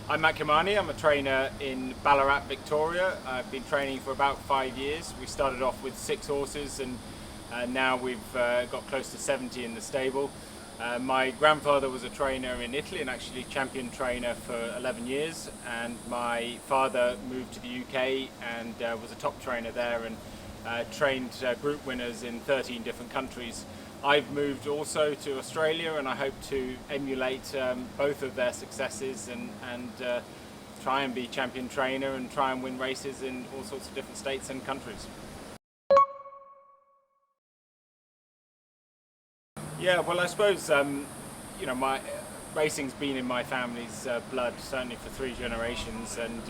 I'm Matt Cumani. I'm a trainer in Ballarat, Victoria. I've been training for about 5 years. We started off with 6 horses and now we've got close to 70 in the stable. My grandfather was a trainer in Italy and actually champion trainer for 11 years, and my father moved to the UK and was a top trainer there and trained group winners in 13 different countries. I've moved also to Australia and I hope to emulate both of their successes and try and be champion trainer and try and win races in all sorts of different states and countries. Yeah, well, I suppose my racing's been in my family's blood certainly for 3 generations, and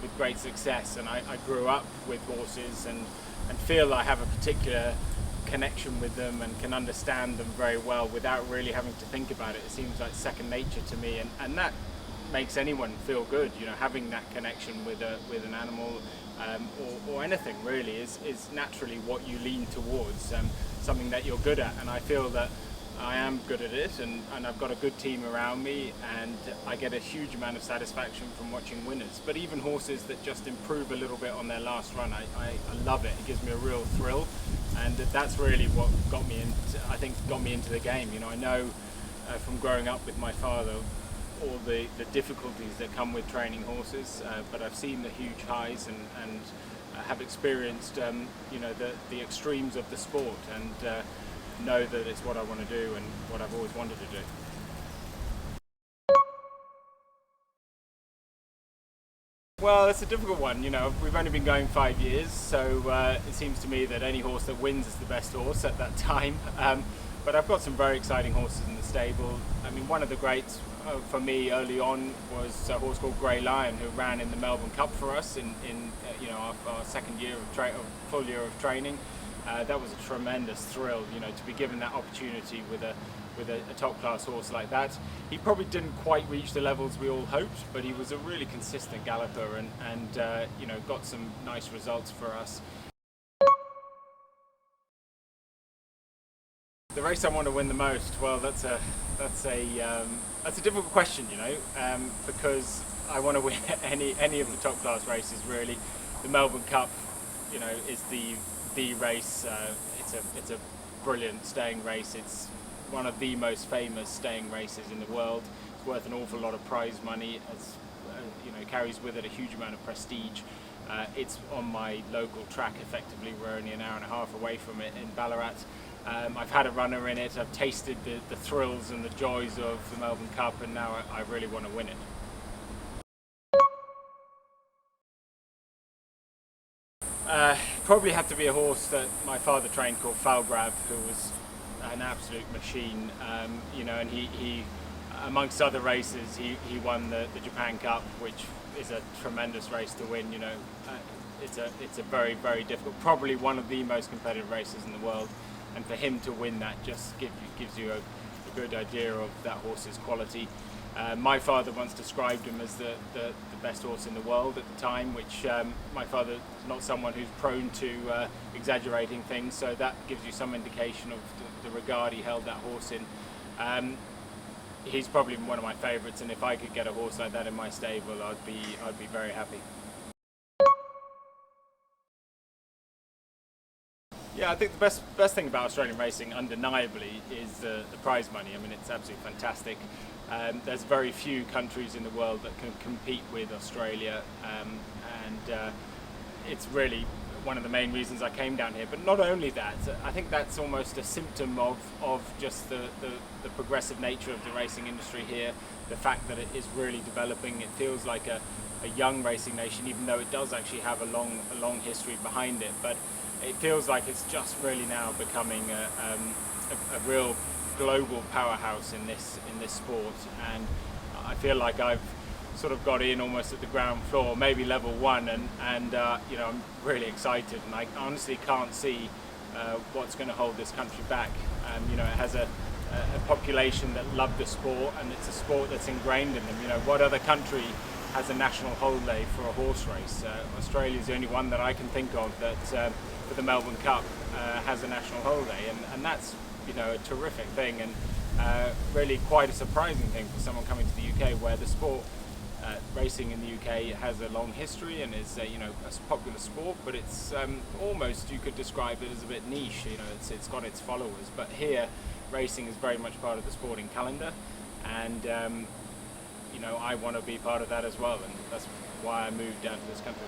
with great success. And I grew up with horses and feel I have a particular connection with them and can understand them very well without really having to think about it. It seems like second nature to me, and that makes anyone feel good. Having that connection with an animal or anything really is naturally what you lean towards, something that you're good at, and I feel that I am good at it, and I've got a good team around me, and I get a huge amount of satisfaction from watching winners. But even horses that just improve a little bit on their last run, I love it. It gives me a real thrill, and that's really what got me into the game. I know from growing up with my father all the difficulties that come with training horses, but I've seen the huge highs and have experienced the extremes of the sport, and know that it's what I want to do and what I've always wanted to do. Well, it's a difficult one. We've only been going 5 years, so it seems to me that any horse that wins is the best horse at that time. But I've got some very exciting horses in the stable. I mean, one of the greats for me early on was a horse called Grey Lion, who ran in the Melbourne Cup for us in our second year of full year of training. That was a tremendous thrill, to be given that opportunity with a top class horse like that. He probably didn't quite reach the levels we all hoped, but he was a really consistent galloper and got some nice results for us. The race I want to win the most, well, that's a difficult question, because I want to win any of the top class races really. The Melbourne Cup, is the race. It's a brilliant staying race. It's one of the most famous staying races in the world. It's worth an awful lot of prize money. It's carries with it a huge amount of prestige. It's on my local track effectively. We're only an hour and a half away from it in Ballarat. I've had a runner in it. I've tasted the thrills and the joys of the Melbourne Cup, and now I really want to win it. Probably had to be a horse that my father trained called Falgrab, who was an absolute machine. And he amongst other races, he won the Japan Cup, which is a tremendous race to win. It's a very, very difficult, probably one of the most competitive races in the world. And for him to win that just gives you a good idea of that horse's quality. My father once described him as the best horse in the world at the time, which my father is not someone who's prone to exaggerating things, so that gives you some indication of the regard he held that horse in. He's probably one of my favourites, and if I could get a horse like that in my stable, I'd be very happy. Yeah, I think the best thing about Australian racing, undeniably, is the prize money. I mean, it's absolutely fantastic. There's very few countries in the world that can compete with Australia, and it's really one of the main reasons I came down here. But not only that, I think that's almost a symptom of just the progressive nature of the racing industry here, the fact that it is really developing. It feels like a young racing nation, even though it does actually have a long history behind it. But it feels like it's just really now becoming a real global powerhouse in this sport, and I feel like I've sort of got in almost at the ground floor, maybe level 1, and I'm really excited, and I honestly can't see what's going to hold this country back. It has a population that love the sport, and it's a sport that's ingrained in them. What other country has a national holiday for a horse race? Australia's the only one that I can think of that for the Melbourne Cup has a national holiday, and that's a terrific thing, and really quite a surprising thing for someone coming to the UK, where the sport racing in the UK has a long history and is you know, a popular sport, but it's almost, you could describe it as a bit niche. You know, it's got its followers, but here racing is very much part of the sporting calendar, and you know, I want to be part of that as well, and that's why I moved down to this country.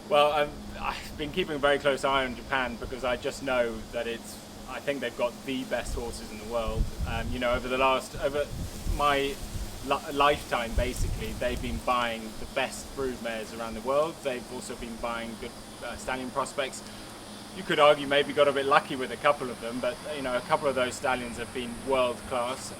Well, I've been keeping a very close eye on Japan because I just know that I think they've got the best horses in the world. You know, over my lifetime, basically, they've been buying the best brood mares around the world. They've also been buying good stallion prospects. You could argue maybe got a bit lucky with a couple of them, but you know, a couple of those stallions have been world class,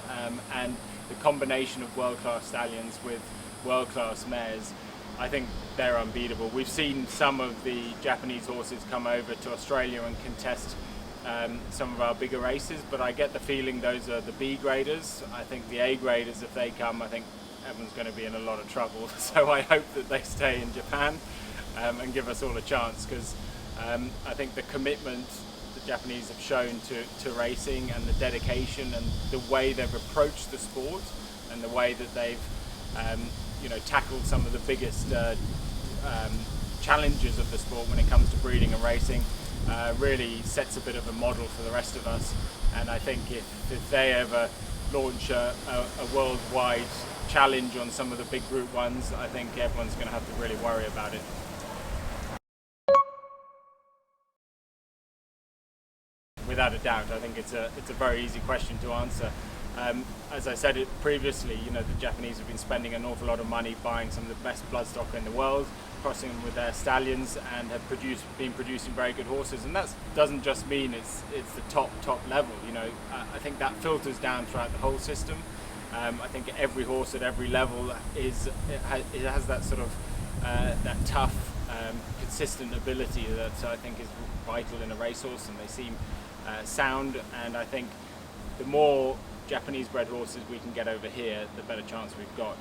and the combination of world class stallions with world class mares, I think they're unbeatable. We've seen some of the Japanese horses come over to Australia and contest some of our bigger races, but I get the feeling those are the B graders. I think the A graders, if they come, I think everyone's going to be in a lot of trouble. So I hope that they stay in Japan and give us all a chance, because I think the commitment the Japanese have shown to racing, and the dedication and the way they've approached the sport, and the way that they've you know, tackled some of the biggest challenges of the sport when it comes to breeding and racing, really sets a bit of a model for the rest of us. And I think if they ever launch a worldwide challenge on some of the big group ones, I think everyone's going to have to really worry about it. Without a doubt, I think it's a very easy question to answer. As I said it previously, you know, the Japanese have been spending an awful lot of money buying some of the best bloodstock in the world, crossing them with their stallions, and have been producing very good horses. And that doesn't just mean it's the top level. You know, I think that filters down throughout the whole system. I think every horse at every level it has that sort of that tough, consistent ability that I think is vital in a racehorse, and they seem sound. And I think the more Japanese bred horses we can get over here, the better chance we've got.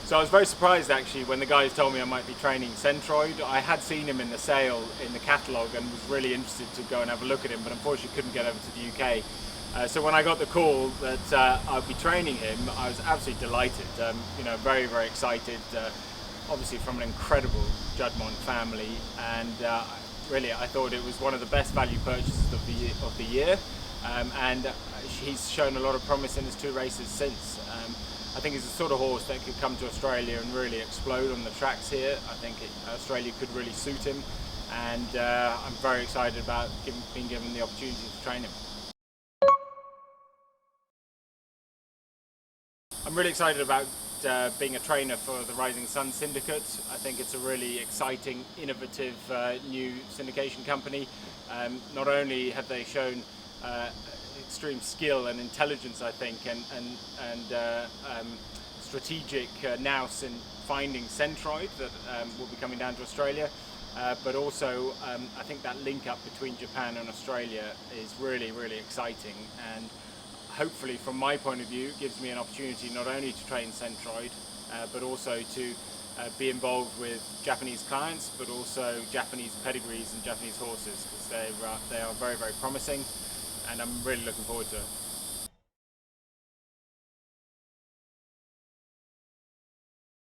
So I was very surprised actually when the guys told me I might be training Centroid. I had seen him in the sale in the catalogue and was really interested to go and have a look at him, but unfortunately couldn't get over to the UK. So when I got the call that I'd be training him, I was absolutely delighted. You know, very, very excited. Obviously from an incredible Juddmonte family, and really I thought it was one of the best value purchases of the year, and he's shown a lot of promise in his 2 races since. I think he's the sort of horse that could come to Australia and really explode on the tracks here. I think Australia could really suit him, and I'm very excited about being given the opportunity to train him. I'm really excited about being a trainer for the Rising Sun Syndicate. I think it's a really exciting, innovative new syndication company. Not only have they shown extreme skill and intelligence, I think, and strategic nous in finding Centroid that will be coming down to Australia, but also I think that link up between Japan and Australia is really, really exciting, and hopefully from my point of view gives me an opportunity not only to train Centroid, but also to be involved with Japanese clients, but also Japanese pedigrees and Japanese horses, because they are very, very promising, and I'm really looking forward to it.